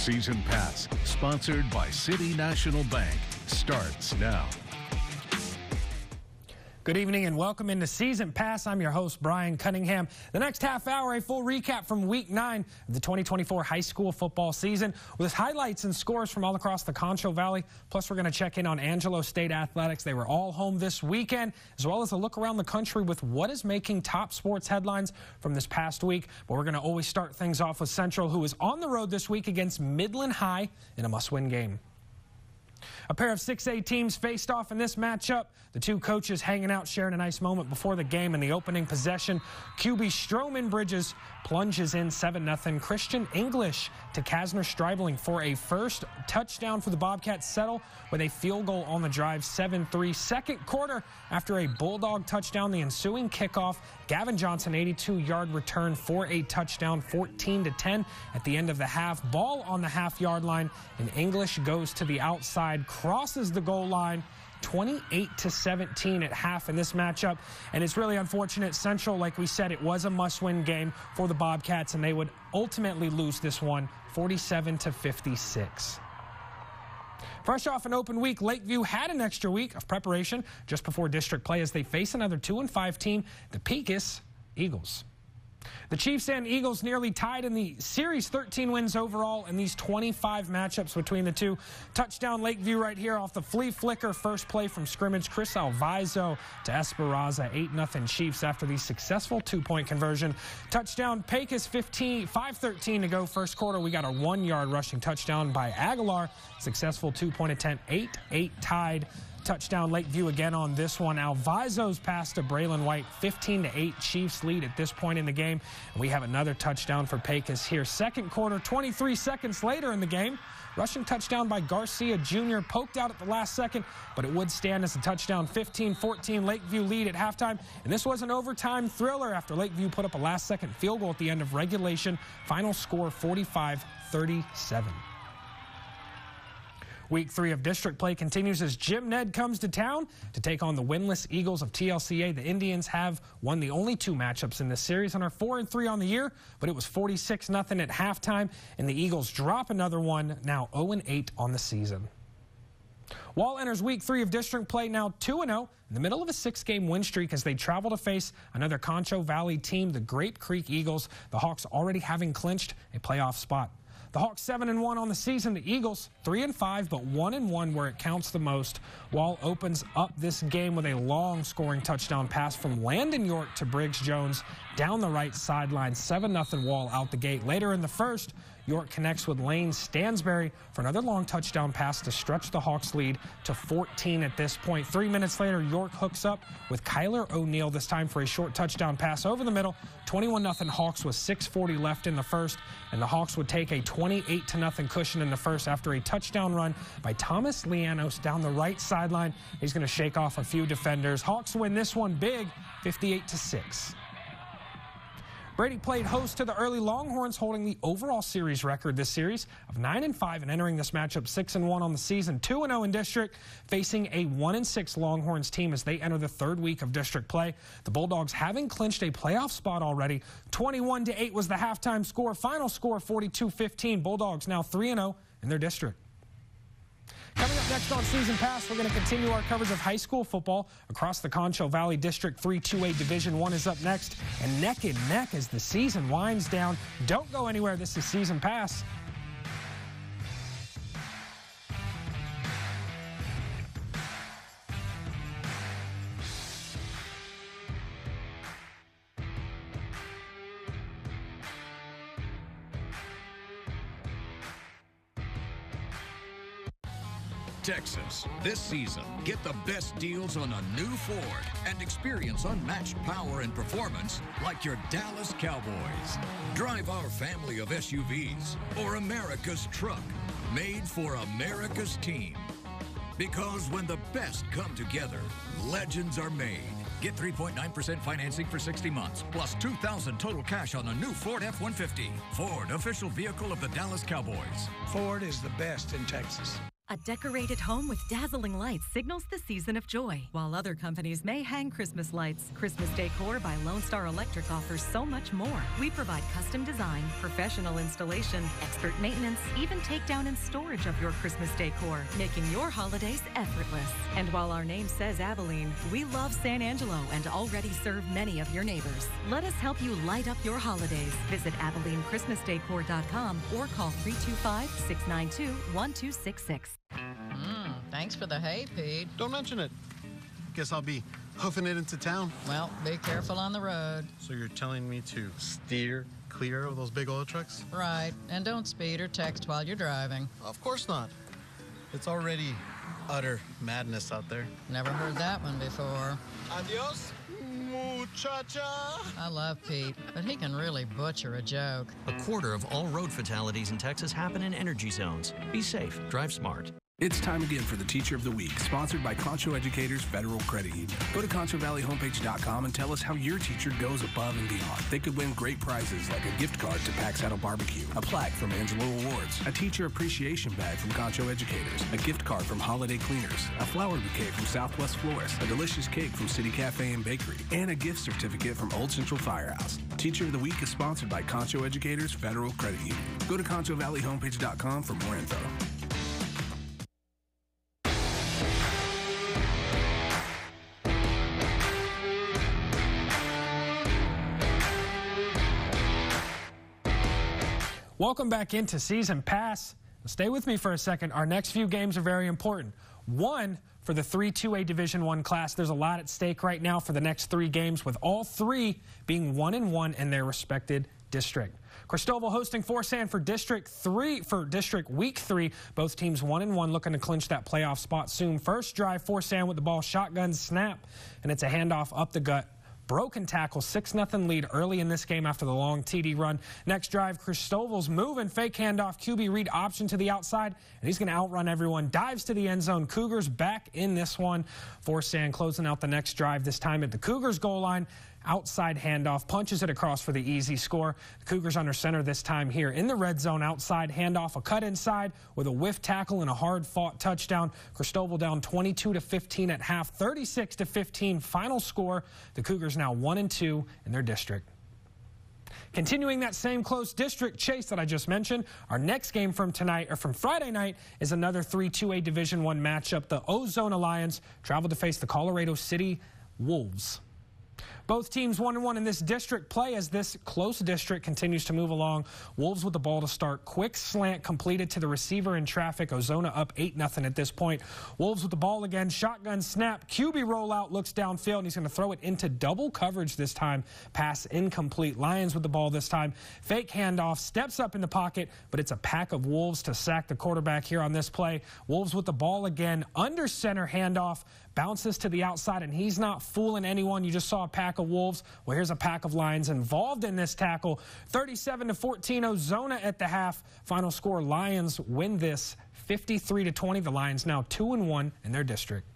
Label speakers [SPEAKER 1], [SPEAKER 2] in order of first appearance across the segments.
[SPEAKER 1] Season Pass, sponsored by City National Bank, starts now.
[SPEAKER 2] Good evening and welcome into Season Pass. I'm your host, Brian Cunningham. The next half hour, a full recap from Week 9 of the 2024 high school football season with highlights and scores from all across the Concho Valley. Plus, we're going to check in on Angelo State athletics. They were all home this weekend, as well as a look around the country with what is making top sports headlines from this past week. But we're going to always start things off with Central, who is on the road this week against Midland High in a must-win game. A pair of 6A teams faced off in this matchup. The two coaches hanging out, sharing a nice moment before the game. In the opening possession, QB Stroman Bridges plunges in 7-0. Christian English to Kasner Stribling for a first touchdown for the Bobcats, settle with a field goal on the drive, 7-3. Second quarter, after a Bulldog touchdown, the ensuing kickoff, Gavin Johnson, 82-yard return for a touchdown, 14-10 at the end of the half. Ball on the half-yard line, and English goes to the outside, crosses the goal line, 28-17 at half in this matchup. And it's really unfortunate. Central, like we said, it was a must-win game for the Bobcats, and they would ultimately lose this one 47-56. Fresh off an open week, Lakeview had an extra week of preparation just before district play as they face another 2-5 team, the Pecos Eagles. The Chiefs and Eagles nearly tied in the series, 13 wins overall in these 25 matchups between the two. Touchdown Lakeview right here off the flea flicker. First play from scrimmage, Chris Alviso to Esperanza, 8-0 Chiefs after the successful two-point conversion. Touchdown Pecos, 5:13 to go first quarter. We got a 1-yard rushing touchdown by Aguilar. Successful two-point attempt, 8-8 tied. Touchdown Lakeview again on this one. Alviso's pass to Braylon White, 15-8 Chiefs lead at this point in the game. And we have another touchdown for Pecos here. Second quarter, 23 seconds later in the game. Rushing touchdown by Garcia Jr. poked out at the last second, but it would stand as a touchdown. 15-14 Lakeview lead at halftime. And this was an overtime thriller after Lakeview put up a last-second field goal at the end of regulation. Final score 45-37. Week 3 of district play continues as Jim Ned comes to town to take on the winless Eagles of TLCA. The Indians have won the only 2 matchups in this series and are 4-3 on the year, but it was 46-0 at halftime, and the Eagles drop another one, now 0-8 on the season. Wall enters Week 3 of district play now 2-0 in the middle of a 6-game win streak as they travel to face another Concho Valley team, the Grape Creek Eagles. The Hawks already having clinched a playoff spot. The Hawks 7-1 on the season. The Eagles 3-5, but 1-1 where it counts the most. Wall opens up this game with a long scoring touchdown pass from Landon York to Briggs Jones down the right sideline. 7-0 Wall out the gate. Later in the first, York connects with Lane Stansberry for another long touchdown pass to stretch the Hawks lead to 14 at this point. 3 minutes later, York hooks up with Kyler O'Neill, this time for a short touchdown pass over the middle. 21-0 Hawks with 6:40 left in the first, and the Hawks would take a 28-0 cushion in the first after a touchdown run by Thomas Lianos down the right sideline. He's going to shake off a few defenders. Hawks win this one big, 58-6. Brady played host to the early Longhorns, holding the overall series record this series of 9-5 and entering this matchup 6-1 on the season, 2-0 in district, facing a 1-6 Longhorns team as they enter the 3rd week of district play. The Bulldogs having clinched a playoff spot already. 21-8 was the halftime score. Final score 42-15. Bulldogs now 3-0 in their district. Coming up next on Season Pass, we're going to continue our coverage of high school football across the Concho Valley District 3 2A Division 1 is up next, and neck and neck as the season winds down. Don't go anywhere. This is Season Pass.
[SPEAKER 3] Texas, this season, get the best deals on a new Ford and experience unmatched power and performance like your Dallas Cowboys. Drive our family of SUVs or America's truck, made for America's team. Because when the best come together, legends are made. Get 3.9% financing for 60 months, plus $2,000 total cash on a new Ford F-150. Ford, official vehicle of the Dallas Cowboys.
[SPEAKER 4] Ford is the best in Texas. A decorated home with dazzling lights signals the season of joy. While other companies may hang Christmas lights, Christmas Decor by Lone Star Electric offers so much more. We provide custom design, professional installation, expert maintenance, even takedown and storage of your Christmas decor, making your holidays effortless. And while our name says Abilene, we love San Angelo and already serve many of your neighbors. Let us help you light up your holidays. Visit AbileneChristmasDecor.com or call 325-692-1266.
[SPEAKER 5] Thanks for the hay, Pete.
[SPEAKER 6] Don't mention it. Guess I'll be hoofing it into town.
[SPEAKER 5] Well, be careful on the road.
[SPEAKER 6] So you're telling me to steer clear of those big oil trucks?
[SPEAKER 5] Right, and don't speed or text while you're driving.
[SPEAKER 6] Of course not. It's already utter madness out there.
[SPEAKER 5] Never heard that one before.
[SPEAKER 6] Adios, muchacha.
[SPEAKER 5] I love Pete, but he can really butcher a joke.
[SPEAKER 7] A quarter of all road fatalities in Texas happen in energy zones. Be safe. Drive smart.
[SPEAKER 8] It's time again for the Teacher of the Week, sponsored by Concho Educators Federal Credit Union. Go to ConchoValleyHomepage.com and tell us how your teacher goes above and beyond. They could win great prizes like a gift card to Pack Saddle Barbecue, a plaque from Angelo Awards, a teacher appreciation bag from Concho Educators, a gift card from Holiday Cleaners, a flower bouquet from Southwest Florists, a delicious cake from City Cafe and Bakery, and a gift certificate from Old Central Firehouse. Teacher of the Week is sponsored by Concho Educators Federal Credit Union. Go to ConchoValleyHomepage.com for more info.
[SPEAKER 2] Welcome back into Season Pass. Stay with me for a second. Our next few games are very important. One, for the 3-2A Division I class. There's a lot at stake right now for the next 3 games, with all 3 being 1-1 in their respected district. Cristobal hosting Forsan for District Week 3. Both teams 1-1, looking to clinch that playoff spot soon. First drive, Forsan with the ball, shotgun snap, and it's a handoff up the gut. Broken tackle, 6-0 lead early in this game after the long TD run. Next drive, Cristobal's moving, fake handoff, QB read option to the outside, and he's going to outrun everyone. Dives to the end zone. Cougars back in this one. Forsan closing out the next drive, this time at the Cougars goal line. Outside handoff, punches it across for the easy score. The Cougars under center this time here in the red zone. Outside handoff, a cut inside with a whiff tackle and a hard-fought touchdown. Cristobal down 22-15 at half, 36-15 final score. The Cougars now 1-2 in their district. Continuing that same close district chase that I just mentioned, our next game from Friday night is another 3-2A Division I matchup. The Ozone Alliance travel to face the Colorado City Wolves. Both teams 1-1 in this district play as this close district continues to move along. Wolves with the ball to start. Quick slant completed to the receiver in traffic. Ozona up 8-0 at this point. Wolves with the ball again. Shotgun snap. QB rollout, looks downfield, and he's going to throw it into double coverage this time. Pass incomplete. Lions with the ball this time. Fake handoff. Steps up in the pocket, but it's a pack of Wolves to sack the quarterback here on this play. Wolves with the ball again. Under center handoff. Bounces to the outside, and he's not fooling anyone. You just saw a pack of Wolves. Well, here's a pack of Lions involved in this tackle. 37-14, Ozona at the half. Final score, Lions win this 53-20. The Lions now 2-1 in their district.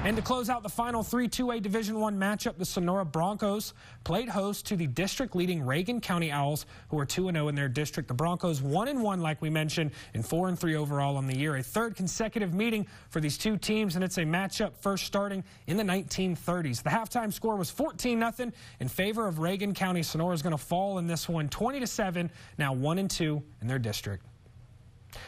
[SPEAKER 2] And to close out the final 3-2A Division I matchup, the Sonora Broncos played host to the district-leading Reagan County Owls, who are 2-0 in their district. The Broncos 1-1, like we mentioned, and 4-3 overall on the year. A third consecutive meeting for these two teams, and it's a matchup first starting in the 1930s. The halftime score was 14-0 in favor of Reagan County. Sonora is going to fall in this one 20-7, now 1-2 in their district.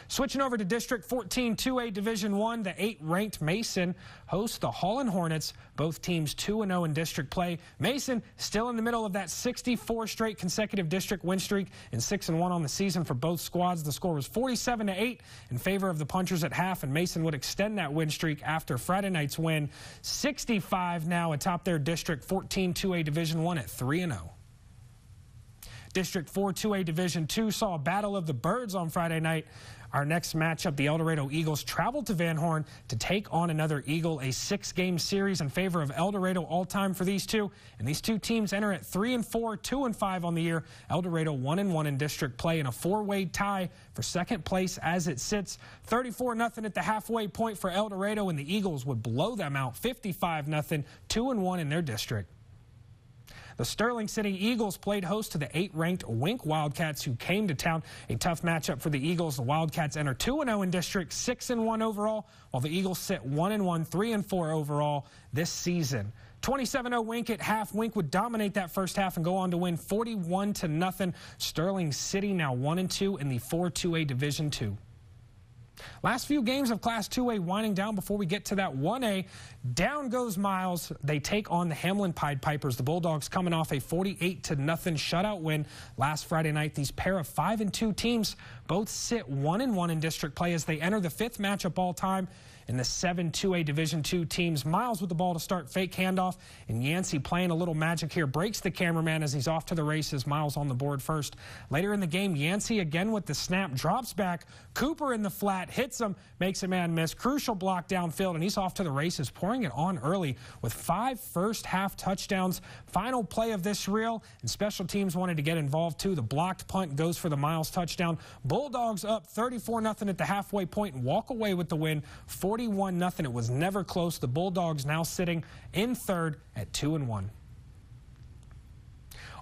[SPEAKER 2] Switching over to District 14 2A Division I, the 8th-ranked Mason hosts the Holland Hornets. Both teams 2-0 in district play. Mason still in the middle of that 64 straight consecutive district win streak and 6-1 on the season for both squads. The score was 47-8 in favor of the Punchers at half, and Mason would extend that win streak after Friday night's win. 65 now atop their District 14 2A Division I at 3-0. District 4 2A Division II saw a battle of the birds on Friday night. Our next matchup, the El Dorado Eagles traveled to Van Horn to take on another Eagle, a 6-game series in favor of El Dorado all-time for these two. And these two teams enter at 3-4, 2-5 on the year. El Dorado 1-1 in district play in a 4-way tie for second place as it sits. 34-0 at the halfway point for El Dorado, and the Eagles would blow them out 55-0, 2-1 in their district. The Sterling City Eagles played host to the 8th-ranked Wink Wildcats, who came to town. A tough matchup for the Eagles. The Wildcats enter 2-0 in district, 6-1 overall, while the Eagles sit 1-1, 3-4 overall this season. 27-0 Wink at half. Wink would dominate that first half and go on to win 41-0. Sterling City now 1-2 in the 4-2A Division II. Last few games of Class 2A winding down before we get to that 1A. Down goes Miles. They take on the Hamlin Pied Pipers. The Bulldogs coming off a 48-0 shutout win last Friday night. These pair of 5-2 teams both sit 1-1 in district play as they enter the 5th matchup all time in the 7-2A Division II teams. Miles with the ball to start, fake handoff, and Yancey playing a little magic here. Breaks the cameraman as he's off to the races. Miles on the board first. Later in the game, Yancey again with the snap, drops back. Cooper in the flat, hits him, makes a man miss. Crucial block downfield, and he's off to the races, pouring it on early with 5 first-half touchdowns. Final play of this reel, and special teams wanted to get involved too. The blocked punt goes for the Miles touchdown. Bulldogs up 34-0 at the halfway point and walk away with the win, 41-0. It was never close. The Bulldogs now sitting in 3rd at 2-1.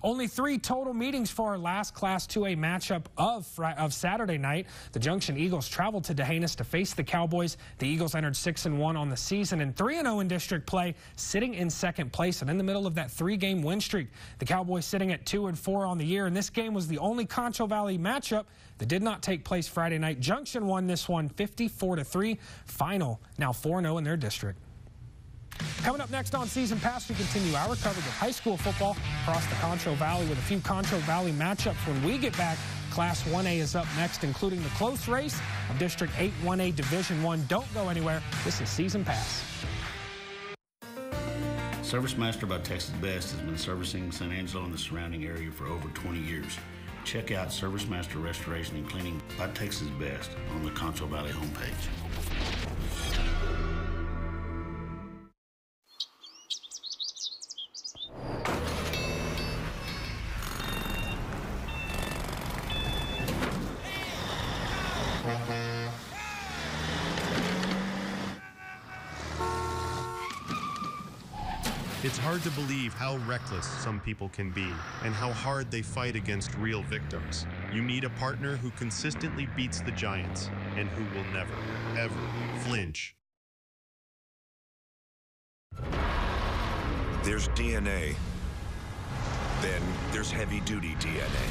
[SPEAKER 2] Only 3 total meetings for our last Class 2A matchup of Saturday night. The Junction Eagles traveled to D'Hanis to face the Cowboys. The Eagles entered 6-1 on the season and 3-0 in district play, sitting in 2nd place and in the middle of that 3-game win streak. The Cowboys sitting at 2-4 on the year, and this game was the only Concho Valley matchup that did not take place Friday night. Junction won this one 54-3. Final now 4-0 in their district. Coming up next on Season Pass, we continue our coverage of high school football across the Concho Valley with a few Concho Valley matchups. When we get back, Class 1A is up next, including the close race of District 8 1A Division I. Don't go anywhere. This is Season Pass.
[SPEAKER 9] Service Master by Texas Best has been servicing San Angelo and the surrounding area for over 20 years. Check out Service Master Restoration and Cleaning by Texas Best on the Concho Valley homepage.
[SPEAKER 10] It's hard to believe how reckless some people can be and how hard they fight against real victims. You need a partner who consistently beats the giants and who will never, ever flinch.
[SPEAKER 11] There's DNA. Then there's heavy-duty DNA.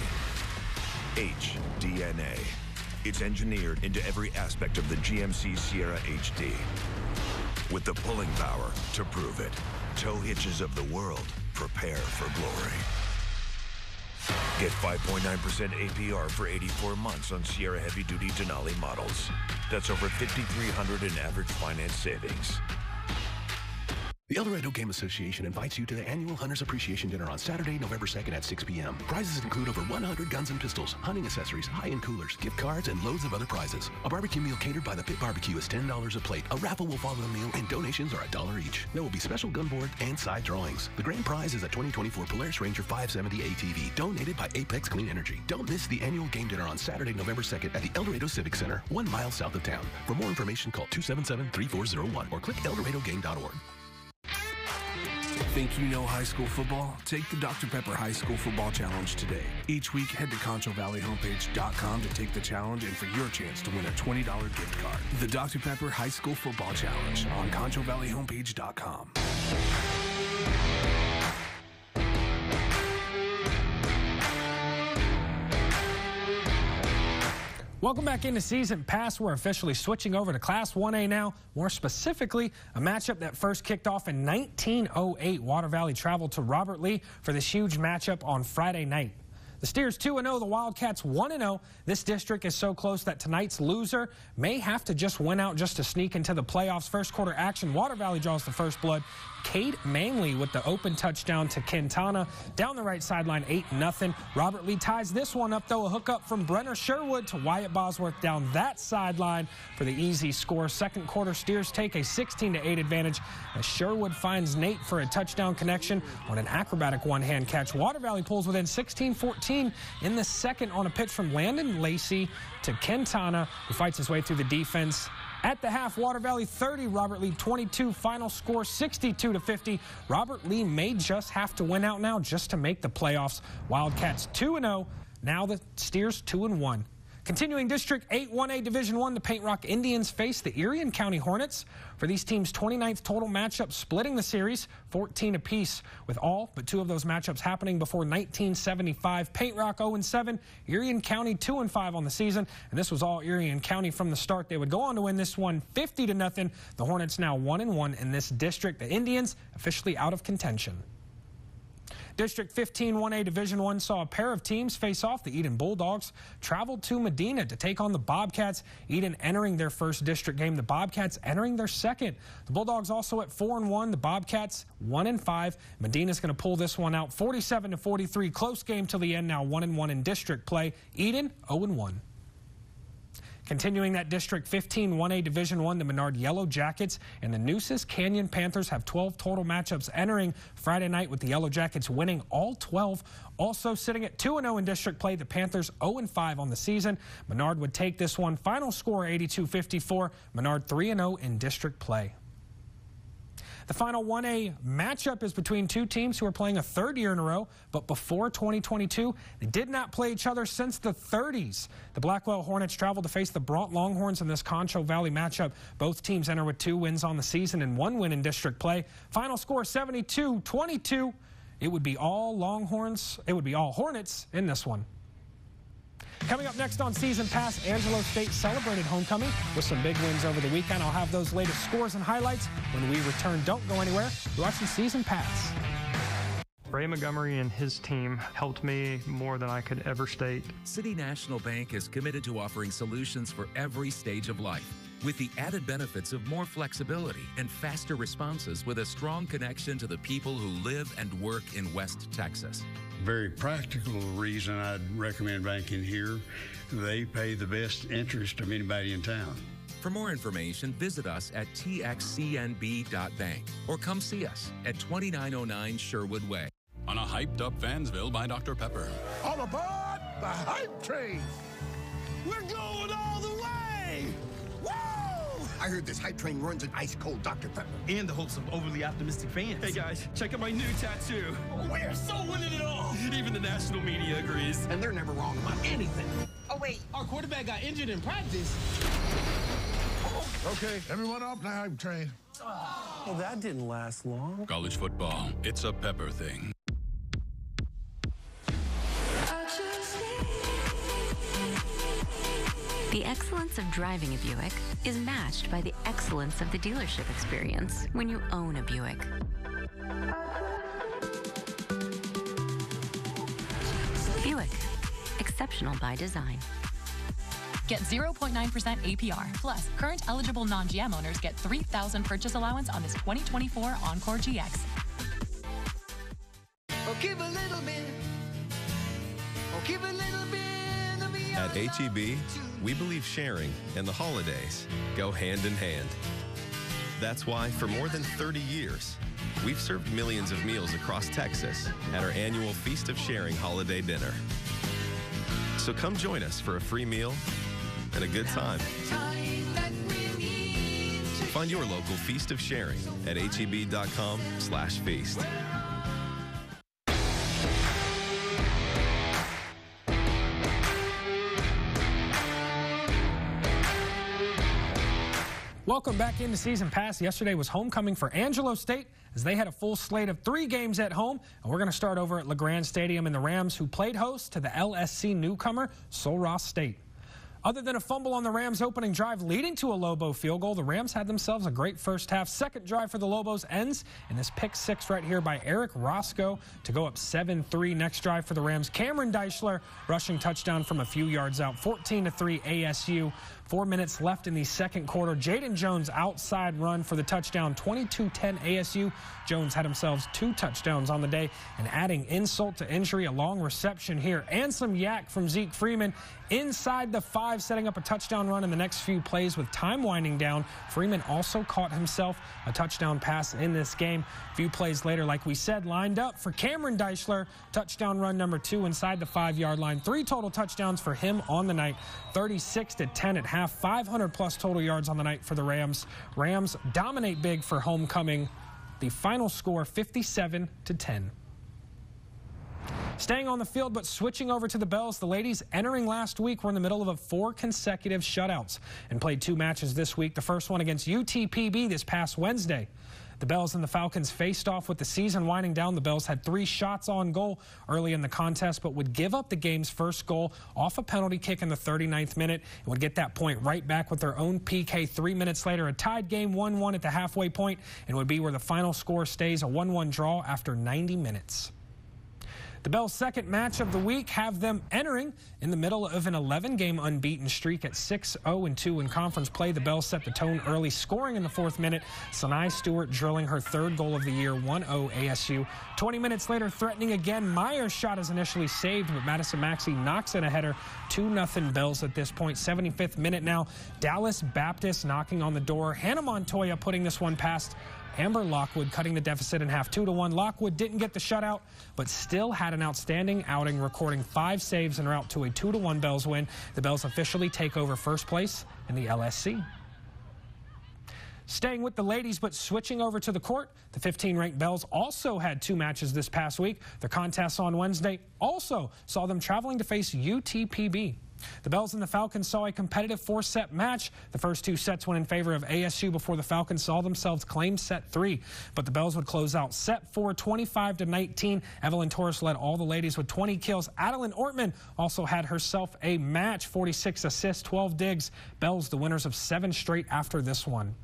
[SPEAKER 11] HDNA. It's engineered into every aspect of the GMC Sierra HD, with the pulling power to prove it. Tow hitches of the world, prepare for glory. Get 5.9% APR for 84 months on Sierra heavy-duty Denali models. That's over $5,300 in average finance savings.
[SPEAKER 8] The El Dorado Game Association invites you to the annual Hunters Appreciation Dinner on Saturday, November 2nd at 6 p.m. Prizes include over 100 guns and pistols, hunting accessories, high-end coolers, gift cards, and loads of other prizes. A barbecue meal catered by the Pit Barbecue is $10 a plate. A raffle will follow the meal, and donations are $1 each. There will be special gun board and side drawings. The grand prize is a 2024 Polaris Ranger 570 ATV, donated by Apex Clean Energy. Don't miss the annual game dinner on Saturday, November 2nd at the El Dorado Civic Center, 1 mile south of town. For more information, call 277-3401 or click eldorado.game.org. Think you know high school football? Take the Dr. Pepper High School Football Challenge today. Each week, head to ConchoValleyHomepage.com to take the challenge and for your chance to win a $20 gift card. The Dr. Pepper High School Football Challenge on ConchoValleyHomepage.com.
[SPEAKER 2] Welcome back into Season Pass. We're officially switching over to Class 1A now. More specifically, a matchup that first kicked off in 1908. Water Valley traveled to Robert Lee for this huge matchup on Friday night. The Steers 2-0, the Wildcats 1-0. This district is so close that tonight's loser may have to just win out just to sneak into the playoffs. First quarter action, Water Valley draws the first blood. Cade Mangley with the open touchdown to Quintana. Down the right sideline, 8-0. Robert Lee ties this one up, though. A hookup from Brenner Sherwood to Wyatt Bosworth down that sideline for the easy score. Second quarter, Steers take a 16-8 advantage as Sherwood finds Nate for a touchdown connection on an acrobatic one-hand catch. Water Valley pulls within 16-14 in the second on a pitch from Landon Lacey to Quintana, who fights his way through the defense At the half, Water Valley 30, Robert Lee 22, final score 62-50. Robert Lee may just have to win out now just to make the playoffs. Wildcats 2-0, now the Steers 2-1. Continuing District 8 1A Division I, the Paint Rock Indians face the Erie and County Hornets. For these teams' 29th total matchup, splitting the series 14 apiece, with all but 2 of those matchups happening before 1975. Paint Rock 0-7, Erie and County 2-5 on the season, and this was all Erie and County from the start. They would go on to win this one 50-0. The Hornets now 1-1 in this district. The Indians officially out of contention. District 15 1A Division I saw a pair of teams face off. The Eden Bulldogs traveled to Medina to take on the Bobcats. Eden entering their first district game, the Bobcats entering their second. The Bulldogs also at 4-1, the Bobcats 1-5. Medina's going to pull this one out 47-43. Close game till the end, now 1-1 in district play. Eden 0-1. Continuing that District 15 1A Division I, the Menard Yellow Jackets and the Nueces Canyon Panthers have 12 total matchups entering Friday night, with the Yellow Jackets winning all 12. Also sitting at 2-0 in district play, the Panthers 0-5 on the season. Menard would take this one. Final score 82-54. Menard 3-0 in district play. The final 1A matchup is between 2 teams who are playing a 3rd year in a row, but before 2022, they did not play each other since the 30s. The Blackwell Hornets travel to face the Bront Longhorns in this Concho Valley matchup. Both teams enter with 2 wins on the season and 1 win in district play. Final score 72-22. It would be all Longhorns. It would be all Hornets in this one. Coming up next on Season Pass, Angelo State celebrated homecoming with some big wins over the weekend. I'll have those latest scores and highlights when we return. Don't go anywhere. You're watching Season Pass.
[SPEAKER 12] Ray Montgomery and his team helped me more than I could ever state.
[SPEAKER 13] City National Bank is committed to offering solutions for every stage of life, with the added benefits of more flexibility and faster responses, with a strong connection to the people who live and work in West Texas.
[SPEAKER 14] Very practical reason I'd recommend banking here. They pay the best interest of anybody in town.
[SPEAKER 13] For more information, visit us at txcnb.bank or come see us at 2909 Sherwood Way.
[SPEAKER 15] On a hyped-up Fansville by Dr. Pepper.
[SPEAKER 16] All aboard the hype train! We're going all the way! Woo! I heard this hype train runs an ice-cold Dr. Pepper.
[SPEAKER 17] And the hopes of overly optimistic fans.
[SPEAKER 18] Hey guys, check out my new tattoo.
[SPEAKER 16] We're so winning it all!
[SPEAKER 18] Even the national media agrees.
[SPEAKER 16] And they're never wrong about anything.
[SPEAKER 17] Oh wait, our quarterback got injured in practice.
[SPEAKER 16] Okay, everyone off the hype train.
[SPEAKER 17] Well, that didn't last long.
[SPEAKER 15] College football, it's a Pepper thing.
[SPEAKER 19] The excellence of driving a Buick is matched by the excellence of the dealership experience when you own a Buick. Buick, exceptional by design.
[SPEAKER 20] Get 0.9% APR. Plus, current eligible non-GM owners get $3,000 purchase allowance on this 2024 Encore GX.
[SPEAKER 16] Oh, give a little bit. Oh, give a little bit.
[SPEAKER 21] At HEB, we believe sharing and the holidays go hand in hand. That's why for more than 30 years, we've served millions of meals across Texas at our annual Feast of Sharing holiday dinner. So come join us for a free meal and a good time. Find your local Feast of Sharing at heb.com/feast.
[SPEAKER 2] Welcome back into Season Pass. Yesterday was homecoming for Angelo State as they had a full slate of 3 games at home. And we're going to start over at LeGrand Stadium in the Rams, who played host to the LSC newcomer, Sul Ross State. Other than a fumble on the Rams' opening drive leading to a Lobo field goal, the Rams had themselves a great first half. Second drive for the Lobos ends in this pick 6 right here by Eric Roscoe to go up 7-3. Next drive for the Rams, Cameron Deichler rushing touchdown from a few yards out, 14-3 ASU. 4 minutes left in the second quarter. Jaden Jones outside run for the touchdown, 22-10 ASU. Jones had himself 2 touchdowns on the day, and adding insult to injury, a long reception here and some yak from Zeke Freeman inside the 5. drive, setting up a touchdown run in the next few plays with time winding down. Freeman also caught himself a touchdown pass in this game. A few plays later, like we said, lined up for Cameron Deichler. Touchdown run number 2 inside the 5-yard line. 3 total touchdowns for him on the night. 36-10 at half. 500-plus total yards on the night for the Rams. Rams dominate big for homecoming. The final score, 57-10. Staying on the field but switching over to the Bells, the ladies entering last week were in the middle of 4 consecutive shutouts and played 2 matches this week. The first one against UTPB this past Wednesday. The Bells and the Falcons faced off with the season winding down. The Bells had 3 shots on goal early in the contest, but would give up the game's first goal off a penalty kick in the 39th minute and would get that point right back with their own PK 3 minutes later. A tied game 1-1 at the halfway point, and would be where the final score stays, a 1-1 draw after 90 minutes. The Bells' second match of the week have them entering in the middle of an 11-game unbeaten streak at 6-0-2 in conference play. The Bells set the tone early, scoring in the 4th minute. Sinai Stewart drilling her 3rd goal of the year, 1-0 ASU. 20 minutes later, threatening again. Meyer's shot is initially saved, but Madison Maxey knocks in a header. 2-0 Bells at this point. 75th minute now. Dallas Baptist knocking on the door. Hannah Montoya putting this one past Amber Lockwood, cutting the deficit in half, 2-1. Lockwood didn't get the shutout, but still had an outstanding outing, recording 5 saves en route to a 2-1 Bells win. The Bells officially take over first place in the LSC. Staying with the ladies, but switching over to the court, the 15-ranked Bells also had 2 matches this past week. Their contests on Wednesday also saw them traveling to face UTPB. The Bells and the Falcons saw a competitive 4-set match. The first 2 sets went in favor of ASU before the Falcons saw themselves claim set 3. But the Bells would close out set 4, 25-19. Evelyn Torres led all the ladies with 20 kills. Adeline Ortman also had herself a match, 46 assists, 12 digs. Bells the winners of 7 straight after this one.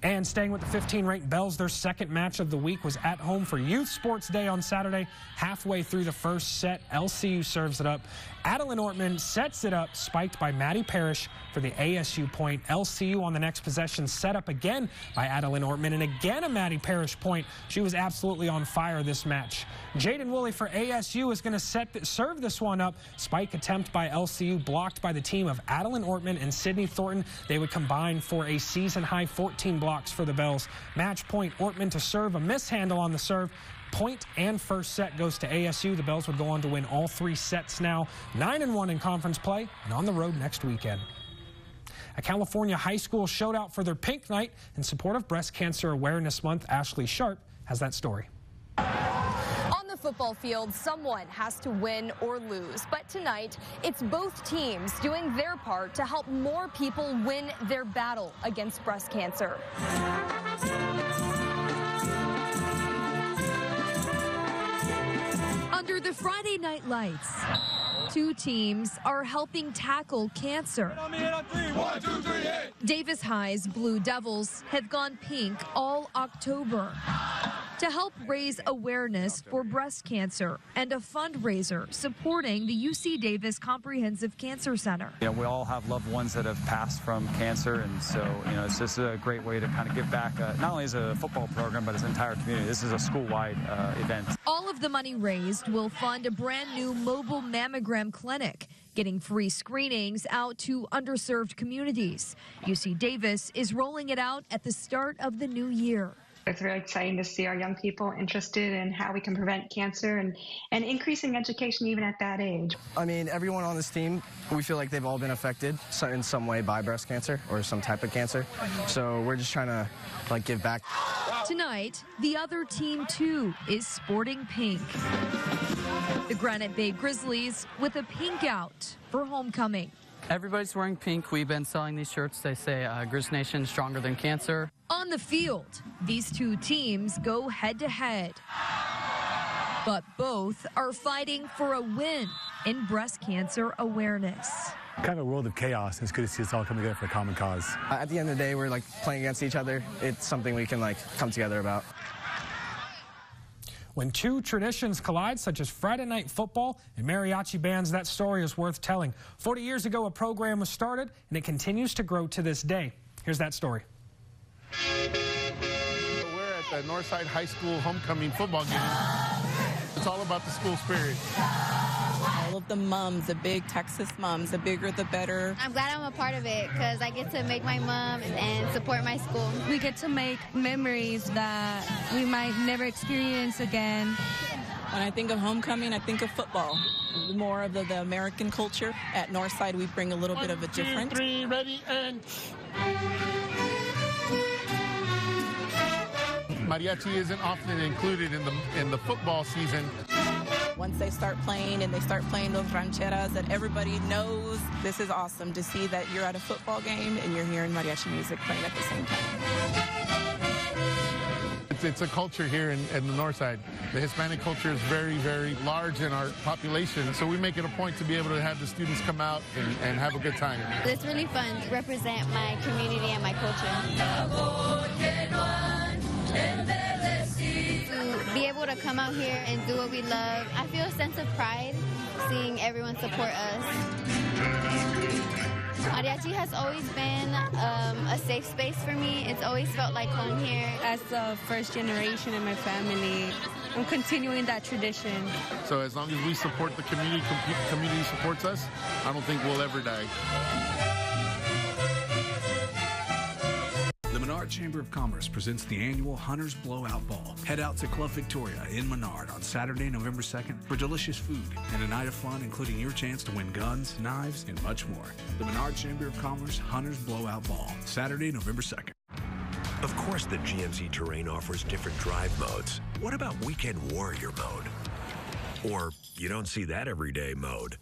[SPEAKER 2] And staying with the 15-ranked Bells, their second match of the week was at home for Youth Sports Day on Saturday. Halfway through the first set, LCU serves it up. Adeline Ortman sets it up, spiked by Maddie Parrish for the ASU point. LCU on the next possession, set up again by Adeline Ortman, and again a Maddie Parrish point. She was absolutely on fire this match. Jaden Woolley for ASU is going to serve this one up. Spike attempt by LCU blocked by the team of Adeline Ortman and Sydney Thornton. They would combine for a season-high 14 blocks for the Bells. Match point, Ortman to serve, a mishandle on the serve. Point and first set goes to ASU. The Bells would go on to win all 3 sets now, 9-1 in conference play and on the road next weekend. A California high school showed out for their pink night in support of Breast Cancer Awareness Month. Ashley Sharp has that story.
[SPEAKER 1] On the football field, someone has to win or lose. But tonight, it's both teams doing their part to help more people win their battle against breast cancer.
[SPEAKER 22] Under the Friday night lights, 2 teams are helping tackle cancer.
[SPEAKER 1] 1, 2, 3, 8.
[SPEAKER 22] Davis High's Blue Devils have gone pink all October to help raise awareness for breast cancer and a fundraiser supporting the UC Davis Comprehensive Cancer Center.
[SPEAKER 23] You know, we all have loved ones that have passed from cancer, and so, you know, it's just a great way to kind of give back, not only as a football program, but as an entire community. This is a school-wide event.
[SPEAKER 22] All of the money raised will fund a brand new mobile mammogram clinic, getting free screenings out to underserved communities. UC Davis is rolling it out at the start of the new year.
[SPEAKER 24] It's really exciting to see our young people interested in how we can prevent cancer and increasing education even at that age.
[SPEAKER 25] I mean, everyone on this team, we feel like they've all been affected in some way by breast cancer or some type of cancer. So we're just trying to give back.
[SPEAKER 22] Tonight, the other team too is sporting pink. The Granite Bay Grizzlies with a pink out for homecoming.
[SPEAKER 26] Everybody's wearing pink. We've been selling these shirts. They say Grizz Nation stronger than cancer.
[SPEAKER 22] On the field, these 2 teams go head-to-head. But both are fighting for a win in breast cancer awareness.
[SPEAKER 27] Kind of a world of chaos. It's good to see us all come together for a common cause.
[SPEAKER 25] At the end of the day, we're playing against each other. It's something we can come together about.
[SPEAKER 2] When 2 traditions collide, such as Friday night football and mariachi bands, that story is worth telling. 40 years ago, a program was started, and it continues to grow to this day. Here's that story.
[SPEAKER 28] We're at the Northside High School homecoming football game. It's all about the school spirit.
[SPEAKER 29] All
[SPEAKER 3] of the mums, the big Texas mums, the bigger the better.
[SPEAKER 4] I'm glad I'm a part of it because I get to make my mom and support my school.
[SPEAKER 5] We get to make memories that we might never experience again.
[SPEAKER 3] When I think of homecoming, I think of football. More of the American culture. At Northside, we bring a little bit of a different.
[SPEAKER 28] 1, 2, 3, ready, and... Mariachi isn't often included in the football season.
[SPEAKER 3] Once they start playing and they start playing those rancheras that everybody knows, this is awesome to see that you're at a football game and you're hearing mariachi music playing at the same time.
[SPEAKER 28] It's a culture here in the north side. The Hispanic culture is very, very large in our population, so we make it a point to be able to have the students come out and have a good time.
[SPEAKER 4] It's really fun to represent my community and my culture. To be able to come out here and do what we love, I feel a sense of pride seeing everyone support us. Mariachi has always been a safe space for me. It's always felt like home here.
[SPEAKER 5] As the first generation in my family, I'm continuing that tradition.
[SPEAKER 28] So as long as we support the community supports us, I don't think we'll ever die.
[SPEAKER 8] The Menard Chamber of Commerce presents the annual Hunters Blowout Ball. Head out to Club Victoria in Menard on Saturday, November 2nd for delicious food and a night of fun, including your chance to win guns, knives, and much more. The Menard Chamber of Commerce Hunters Blowout Ball, Saturday, November 2nd.
[SPEAKER 6] Of course, the GMC Terrain offers different drive modes. What about Weekend Warrior mode? Or you don't see that every day mode?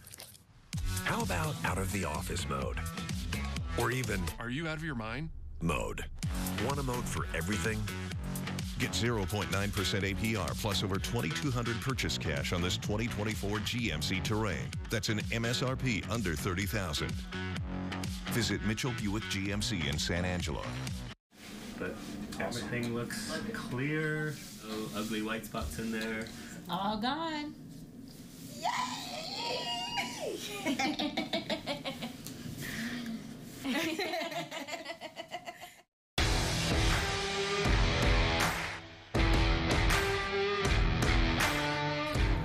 [SPEAKER 6] How about Out of the Office mode? Or even...
[SPEAKER 15] Are you out of your mind?
[SPEAKER 6] Mode. Want a mode for everything?
[SPEAKER 7] Get 0.9% APR plus over $2,200 purchase cash on this 2024 GMC Terrain. That's an MSRP under $30,000. Visit Mitchell Buick GMC in San Angelo.
[SPEAKER 9] But everything looks clear. No ugly white spots in there.
[SPEAKER 10] All gone.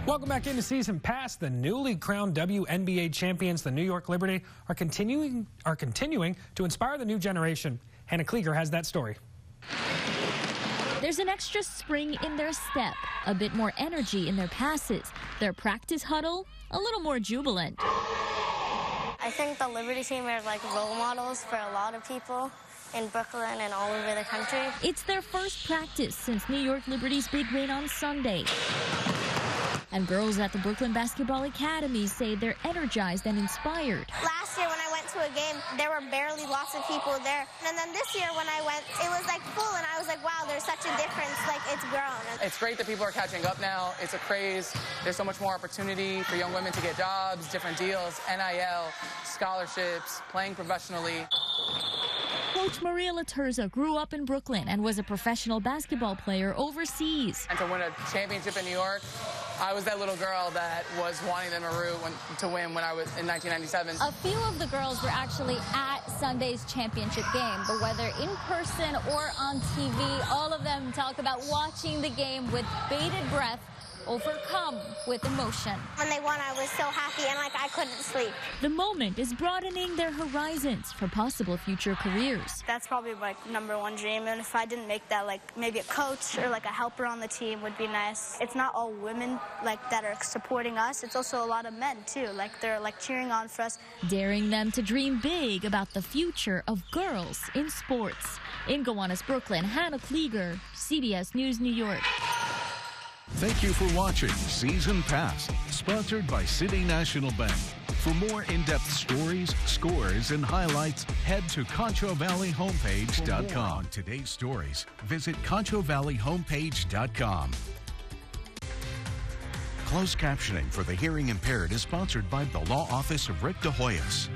[SPEAKER 2] Welcome back into Season Pass. The newly crowned WNBA champions, the New York Liberty, are continuing to inspire the new generation. Hannah Klieger has that story.
[SPEAKER 11] There's an extra spring in their step, a bit more energy in their passes, their practice huddle a little more jubilant.
[SPEAKER 29] I think the Liberty team are like role models for a lot of people in Brooklyn and all over the country.
[SPEAKER 11] It's their first practice since New York Liberty's big win on Sunday. And girls at the Brooklyn Basketball Academy say they're energized and inspired.
[SPEAKER 29] Last year when I went to a game, there were barely lots of people there. And then this year when I went, it was like full, and I was like, wow, there's such a difference, like it's grown.
[SPEAKER 3] It's great that people are catching up now. It's a craze. There's so much more opportunity for young women to get jobs, different deals, NIL, scholarships, playing professionally.
[SPEAKER 11] Coach Maria Laterza grew up in Brooklyn and was a professional basketball player overseas.
[SPEAKER 3] And to win a championship in New York, I was that little girl that was wanting them to win when I was in 1997.
[SPEAKER 11] A few of the girls were actually at Sunday's championship game, but whether in person or on TV, all of them talk about watching the game with bated breath, overcome with emotion.
[SPEAKER 29] When they won, I was so happy and like I couldn't sleep.
[SPEAKER 11] The moment is broadening their horizons for possible future careers.
[SPEAKER 29] That's probably my #1 dream, and if I didn't make that, like maybe a coach or like a helper on the team would be nice. It's not all women like that are supporting us, it's also a lot of men too, like they're like cheering on for us.
[SPEAKER 11] Daring them to dream big about the future of girls in sports. In Gowanus, Brooklyn, Hannah Klieger, CBS News, New York.
[SPEAKER 30] Thank you for watching Season Pass, sponsored by City National Bank. For more in-depth stories, scores, and highlights, head to ConchoValleyHomepage.com. On today's stories, visit ConchoValleyHomepage.com. Closed captioning for the hearing impaired is sponsored by the Law Office of Rick DeHoyas.